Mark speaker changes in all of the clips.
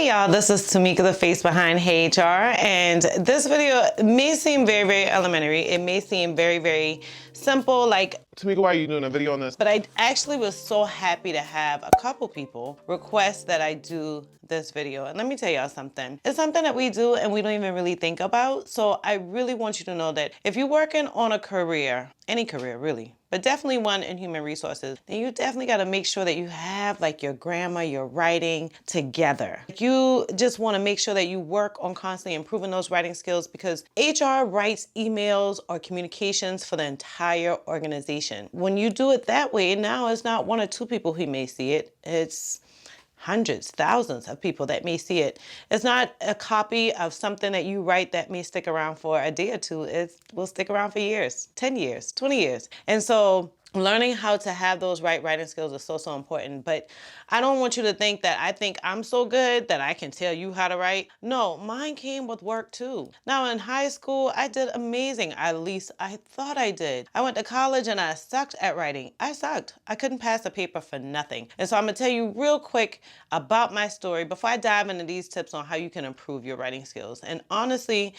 Speaker 1: Hey y'all, this is Tamika, the face behind Heyyy HR, and this video may seem very, very elementary. It may seem very, very simple, like,
Speaker 2: Tamika, why are you doing a video on this?
Speaker 1: but I actually was so happy to have a couple people request that I do this video. And let me tell y'all something. It's something that we do and we don't even really think about. So I really want you to know that if you're working on a career, any career really, but definitely one in human resources, then you definitely got to make sure that you have like your grammar, your writing together. You just want to make sure that you work on constantly improving those writing skills, because HR writes emails or communications for the entire organization. When you do it that way, now it's not one or two people who may see it. It's hundreds, thousands of people that may see it. It's not a copy of something that you write that may stick around for a day or two. It will stick around for years, 10 years, 20 years. And so learning how to have those right writing skills is so, so important. But I don't want you to think that I think I'm so good that I can tell you how to write. No, mine came with work too. Now in high school, I did amazing. At least I thought I did. I went to college and I sucked at writing. I sucked. I couldn't pass a paper for nothing. And so I'm gonna tell you real quick about my story before I dive into these tips on how you can improve your writing skills. And honestly,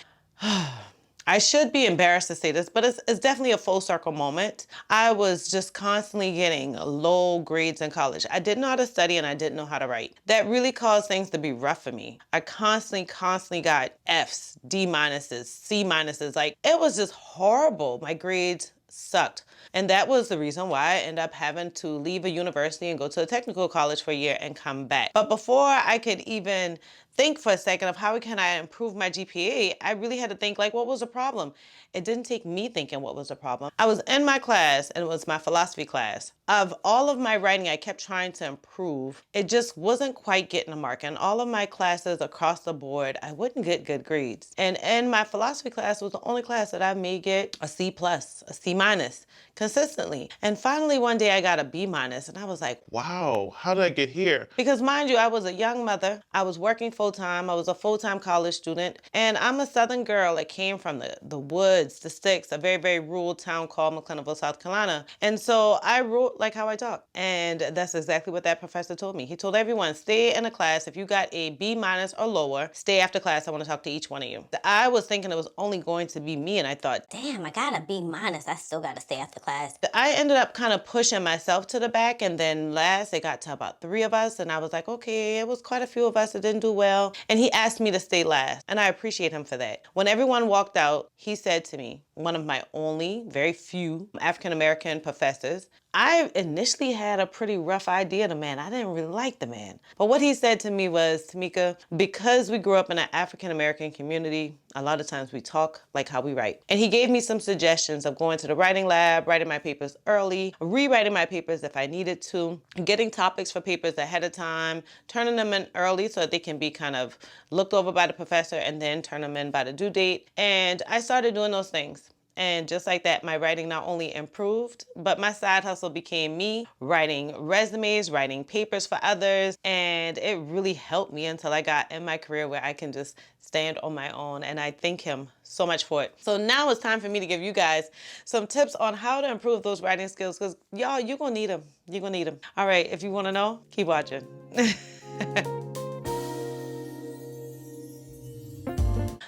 Speaker 1: I should be embarrassed to say this, but it's definitely a full circle moment. I was just constantly getting low grades in college. I didn't know how to study and I didn't know how to write. That really caused things to be rough for me. I constantly got Fs, D minuses, C minuses. Like, it was just horrible. My grades sucked. And that was the reason why I ended up having to leave a university and go to a technical college for a year and come back. But before I could even think for a second of how can I improve my GPA, I really had to think, like, what was the problem? It didn't take me thinking what was the problem. I was in my class, and it was my philosophy class. Of all of my writing, I kept trying to improve. It just wasn't quite getting a mark. And all of my classes across the board, I wouldn't get good grades. And in my philosophy class was the only class that I may get a C plus, a C minus consistently. And finally one day I got a B minus, and I was like,
Speaker 2: Wow, how did I get here?
Speaker 1: because mind you, I was a young mother. I was working full-time. I was a full-time college student. And I'm a Southern girl that came from the woods, the sticks, a very, very rural town called McClintonville, South Carolina. And so I wrote like how I talk. And that's exactly what that professor told me. He told everyone, stay in a class. If you got a B minus or lower, stay after class. I want to talk to each one of you. I was thinking it was only going to be me. And I thought,
Speaker 3: damn, I got a B minus. I still got to stay after class.
Speaker 1: I ended up kind of pushing myself to the back, and then last it got to about 3 of us, and I was like, okay, it was quite a few of us that didn't do well. And he asked me to stay last, and I appreciate him for that. When everyone walked out, he said to me, one of my only, very few African-American professors, I initially had a pretty rough idea of the man. I didn't really like the man. But what he said to me was, Tamika, because we grew up in an African-American community, a lot of times we talk like how we write. And he gave me some suggestions of going to the writing lab, writing my papers early, rewriting my papers if I needed to, getting topics for papers ahead of time, turning them in early so that they can be kind of looked over by the professor, and then turn them in by the due date. And I started doing those things. And just like that, my writing not only improved, but my side hustle became me writing resumes, writing papers for others. And it really helped me until I got in my career where I can just stand on my own. And I thank him so much for it. So now it's time for me to give you guys some tips on how to improve those writing skills, because y'all, you're gonna need them. You're gonna need them. All right, if you wanna know, keep watching.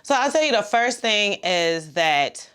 Speaker 1: So I'll tell you, the first thing is that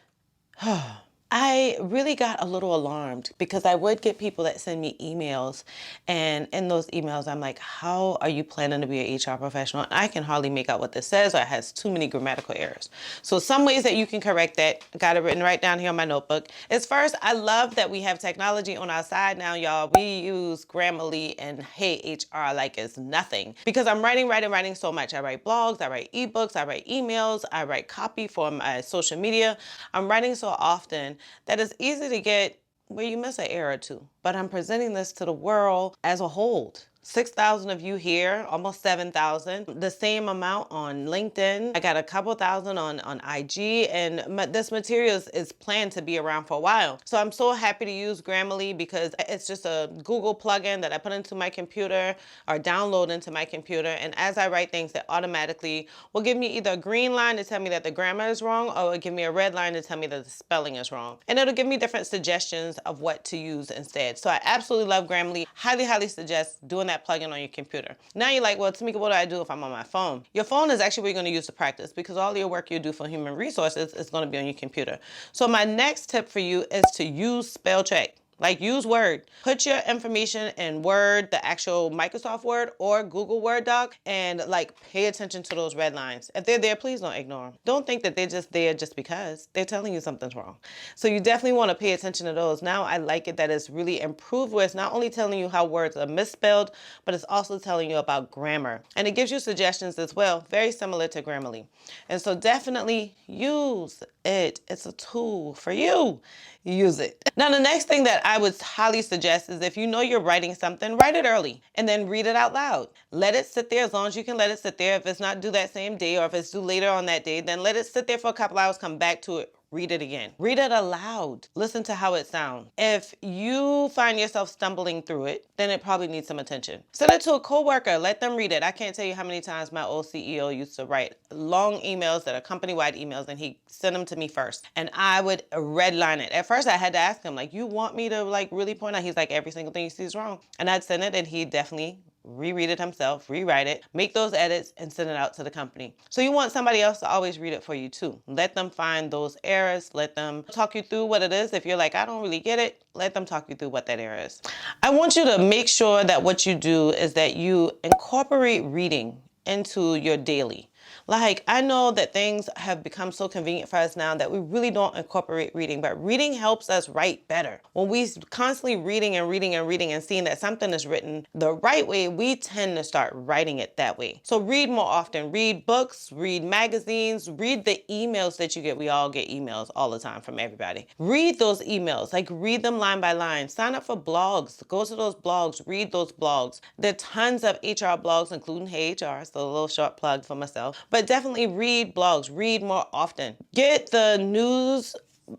Speaker 1: I really got a little alarmed, because I would get people that send me emails, and in those emails I'm like, how are you planning to be an HR professional? I can hardly make out what this says, or it has too many grammatical errors. So some ways that you can correct that, I got it written right down here on my notebook, is first, I love that we have technology on our side now, y'all. We use Grammarly and Heyyy HR like it's nothing, because I'm writing so much. I write blogs, I write ebooks, I write emails, I write copy for my social media. I'm writing so often that it's easy to get where you miss an error or two. But I'm presenting this to the world as a whole. 6,000 of you here, almost 7,000. The same amount on LinkedIn. I got a couple thousand on IG, and this material is planned to be around for a while. So I'm so happy to use Grammarly, because it's just a Google plugin that I put into my computer or download into my computer. And as I write things, it automatically will give me either a green line to tell me that the grammar is wrong, or it'll give me a red line to tell me that the spelling is wrong. And it'll give me different suggestions of what to use instead. So I absolutely love Grammarly. Highly, highly suggest doing that that plugin on your computer. Now you're like, well, Tamika, what do I do if I'm on my phone? Your phone is actually where you're going to use to practice, because all your work you do for human resources is going to be on your computer. So my next tip for you is to use spell check. Like, use Word. Put your information in Word, the actual Microsoft Word or Google Word doc, and like pay attention to those red lines. If they're there, please don't ignore them. Don't think that they're just there just because. They're telling you something's wrong. So you definitely want to pay attention to those. Now I like it that it's really improved, where it's not only telling you how words are misspelled, but it's also telling you about grammar. And it gives you suggestions as well, very similar to Grammarly. And so definitely use it. It's a tool for you. Use it. Now, the next thing that I would highly suggest is, if you know you're writing something, write it early and then read it out loud. Let it sit there as long as you can let it sit there. If it's not due that same day, or if it's due later on that day, then let it sit there for a couple hours, come back to it. Read it again. Read it aloud. Listen to how it sounds. If you find yourself stumbling through it, then it probably needs some attention. Send it to a coworker. Let them read it. I can't tell you how many times my old CEO used to write long emails that are company-wide emails, and he sent them to me first. And I would redline it. At first, I had to ask him, like, you want me to like really point out? He's like, every single thing you see is wrong. And I'd send it, and he definitely reread it himself, rewrite it, make those edits, and send it out to the company. So you want somebody else to always read it for you too. Let them find those errors. Let them talk you through what it is. If you're like, I don't really get it, let them talk you through what that error is. I want you to make sure that what you do is that you incorporate reading into your daily. Like, I know that things have become so convenient for us now that we really don't incorporate reading, but reading helps us write better. When we constantly reading and reading and reading and seeing that something is written the right way, we tend to start writing it that way. So read more often. Read books, read magazines, read the emails that you get. We all get emails all the time from everybody. Read those emails, like read them line by line. Sign up for blogs. Go to those blogs, read those blogs. There are tons of HR blogs, including Heyyy HR, so a little short plug for myself. But definitely read blogs, read more often. Get the news,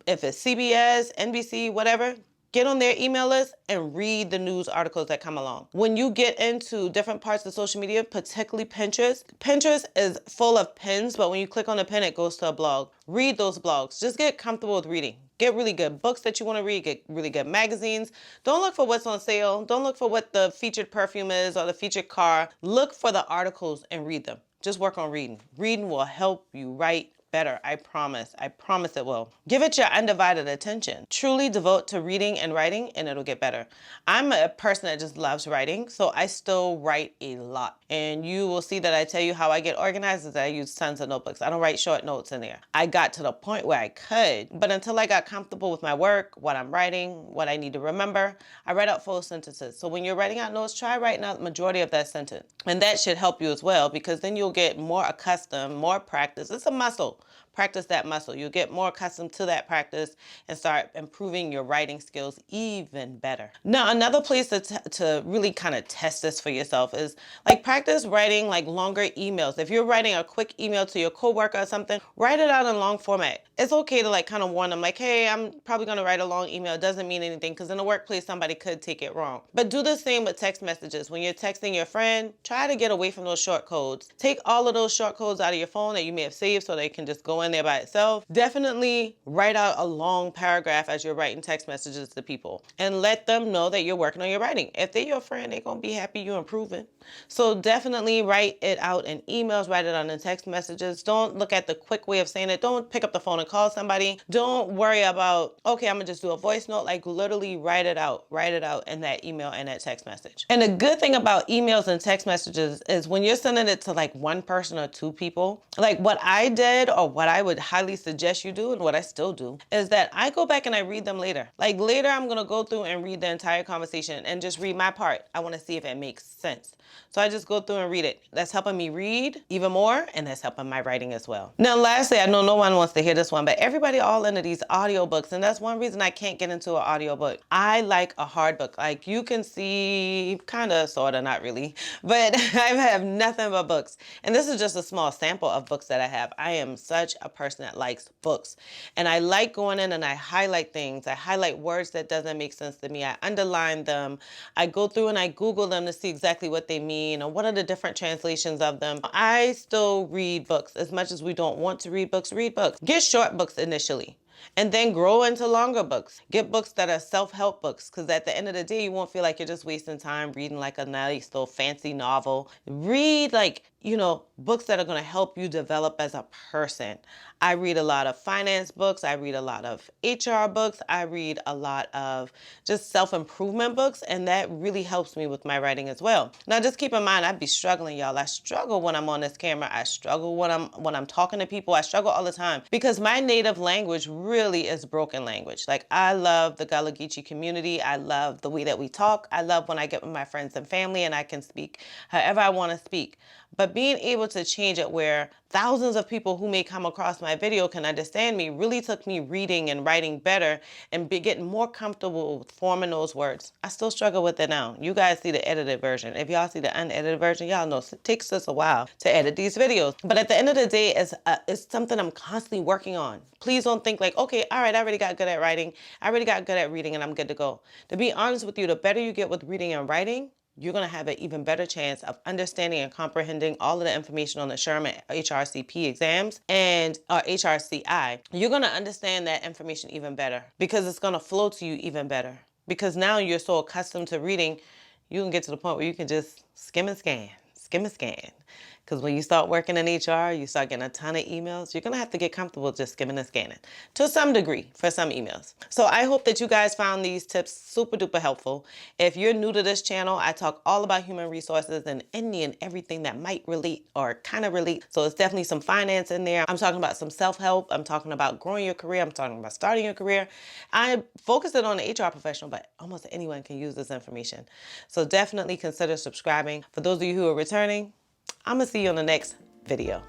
Speaker 1: if it's CBS, NBC, whatever, get on their email list and read the news articles that come along. When you get into different parts of social media, particularly Pinterest, Pinterest is full of pins, but when you click on the pin, it goes to a blog. Read those blogs. Just get comfortable with reading. Get really good books that you want to read. Get really good magazines. Don't look for what's on sale. Don't look for what the featured perfume is or the featured car. Look for the articles and read them. Just work on reading. Reading will help you write better. I promise. I promise it will. Give it your undivided attention. Truly devote to reading and writing, and it'll get better. I'm a person that just loves writing, so I still write a lot. And you will see that I tell you how I get organized is that I use tons of notebooks. I don't write short notes in there. I got to the point where I could, but until I got comfortable with my work, what I'm writing, what I need to remember, I write out full sentences. So when you're writing out notes, try writing out the majority of that sentence. And that should help you as well, because then you'll get more accustomed, more practice. It's a muscle. Practice that muscle. You'll get more accustomed to that practice and start improving your writing skills even better. Now, another place to really kind of test this for yourself is like practice writing like longer emails. If you're writing a quick email to your coworker or something, write it out in long format. It's okay to like kind of warn them like, hey, I'm probably going to write a long email. It doesn't mean anything, because in the workplace, somebody could take it wrong. But do the same with text messages. When you're texting your friend, try to get away from those short codes. Take all of those short codes out of your phone that you may have saved so they can just go in there by itself. Definitely write out a long paragraph as you're writing text messages to people and let them know that you're working on your writing. If they're your friend, they're going to be happy you're improving. So definitely write it out in emails, write it out in text messages. Don't look at the quick way of saying it. Don't pick up the phone and call somebody. Don't worry about, okay, I'm gonna just do a voice note. Like literally write it out in that email and that text message. And the good thing about emails and text messages is when you're sending it to like one person or two people, like what I did or what I would highly suggest you do and what I still do is that I go back and I read them later. Like later, I'm gonna go through and read the entire conversation and just read my part. I wanna see if it makes sense. So I just go through and read it. That's helping me read even more, and that's helping my writing as well. Now, lastly, I know no one wants to hear this one, but everybody all into these audiobooks, and that's one reason I can't get into an audiobook. I like a hard book. Like you can see, kind of, sort of, not really, but I have nothing but books. And this is just a small sample of books that I have. I am such a person that likes books, and I like going in and I highlight things. I highlight words that doesn't make sense to me. I underline them. I go through and I Google them to see exactly what they mean or what are the different translations of them. I still read books. As much as we don't want to read books, read books. Get short books initially. And then grow into longer books. Get books that are self-help books, because at the end of the day, you won't feel like you're just wasting time reading like a nice little fancy novel. Read like, books that are going to help you develop as a person. I read a lot of finance books. I read a lot of HR books. I read a lot of just self-improvement books, and that really helps me with my writing as well. Now, just keep in mind, I'd be struggling, y'all. I struggle when I'm on this camera. I struggle when I'm talking to people. I struggle all the time because my native language really is broken language. Like, I love the Gullah Geechee community. I love the way that we talk. I love when I get with my friends and family and I can speak however I want to speak. But being able to change it where thousands of people who may come across my video can understand me really took me reading and writing better and getting more comfortable with forming those words. I still struggle with it now. You guys see the edited version. If y'all see the unedited version, y'all know it takes us a while to edit these videos. But at the end of the day, it's something I'm constantly working on. Please don't think like, okay, all right, I already got good at writing. I already got good at reading and I'm good to go. To be honest with you, the better you get with reading and writing, you're going to have an even better chance of understanding and comprehending all of the information on the SHRM and HRCP exams and HRCI. You're going to understand that information even better because it's going to flow to you even better. Because now you're so accustomed to reading, you can get to the point where you can just skim and scan. Because when you start working in HR, you start getting a ton of emails. You're going to have to get comfortable just skimming and scanning to some degree for some emails. So I hope that you guys found these tips super duper helpful. If you're new to this channel, I talk all about human resources and any and everything that might relate or kind of relate. So it's definitely some finance in there. I'm talking about some self-help. I'm talking about growing your career. I'm talking about starting your career. I focused it on the HR professional, but almost anyone can use this information. So definitely consider subscribing. For those of you who are returning, I'm gonna see you on the next video.